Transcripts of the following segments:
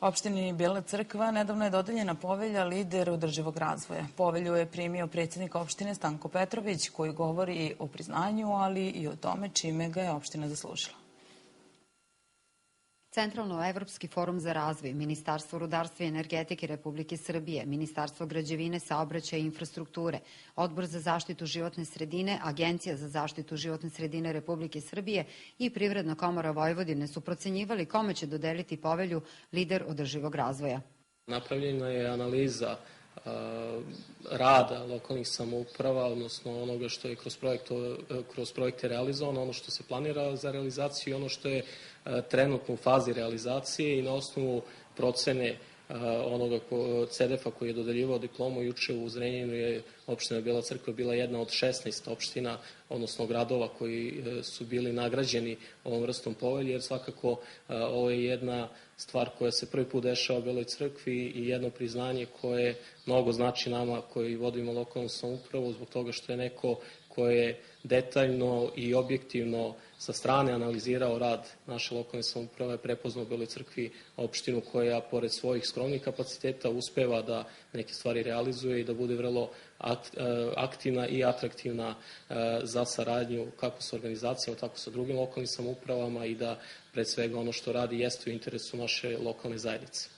Opštini Bela Crkva nedavno je dodeljena povelja Lider održivog razvoja. Povelju je primio predsjednik opštine Stanko Petrović, koji govori o priznanju, ali i o tome čime ga je opština zaslužila. Centralno-evropski forum za razvoj, Ministarstvo rudarstva i energetike Republike Srbije, Ministarstvo građevine, saobraćaja i infrastrukture, Odbor za zaštitu životne sredine, Agencija za zaštitu životne sredine Republike Srbije i Privredna komora Vojvodine su procenjivali kome će dodeliti povelju Lider održivog razvoja. Napravljena je analiza rada lokalnih samouprava, odnosno onoga što je kroz projekte realizovano, ono što se planira za realizaciju i ono što je trenutno u fazi realizacije i na osnovu procene onoga CEDEF-a koji je dodeljivao diplomu juče u Zrenjaninu je opština Bela Crkva bila jedna od 16 opština, odnosno gradova koji su bili nagrađeni ovom vrstom povelje, jer svakako ovo je jedna stvar koja se prvi put dešava u Beloj Crkvi i jedno priznanje koje mnogo znači nama koji vodimo lokalnu samoupravu zbog toga što je neko ko je detaljno i objektivno sa strane analizirao rad naše lokalne samouprave, prepoznao u Beloj Crkvi opštinu koja, pored svojih skromnih kapaciteta, uspeva da neke stvari realizuje i da bude vrlo aktivna i atraktivna za saradnju kako sa organizacijama, tako sa drugim lokalnim samoupravama i da, pred svega, ono što radi jeste u interesu naše lokalne zajednice.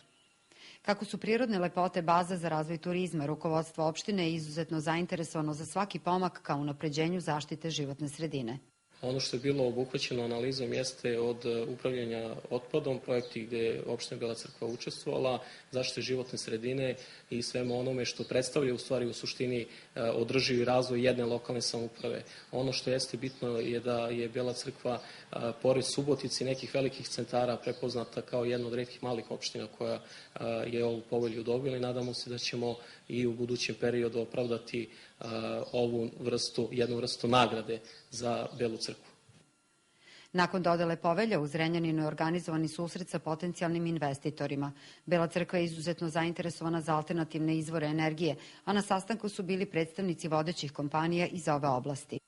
Kako su prirodne lepote baza za razvoj turizma, rukovodstvo opštine je izuzetno zainteresovano za svaki pomak ka unapređenju zaštite životne sredine. Ono što je bilo obuhvaćeno analizom jeste od upravljanja otpadom, projekti gde je opština Bela Crkva učestvovala, zaštite životne sredine i svemu onome što predstavlja u stvari u suštini održivi razvoj jedne lokalne samouprave. Ono što jeste bitno je da je Bela Crkva, pored Subotice i nekih velikih centara, prepoznata kao jedna od retkih malih opština koja je ovu povelju dobila i nadamo se da ćemo i u budućem periodu opravdati jednu vrstu nagrade za Belu Crkvu. Nakon dodele povelja u Zrenjaninu je organizovani susret sa potencijalnim investitorima. Bela Crkva je izuzetno zainteresovana za alternativne izvore energije, a na sastanku su bili predstavnici vodećih kompanija iz ove oblasti.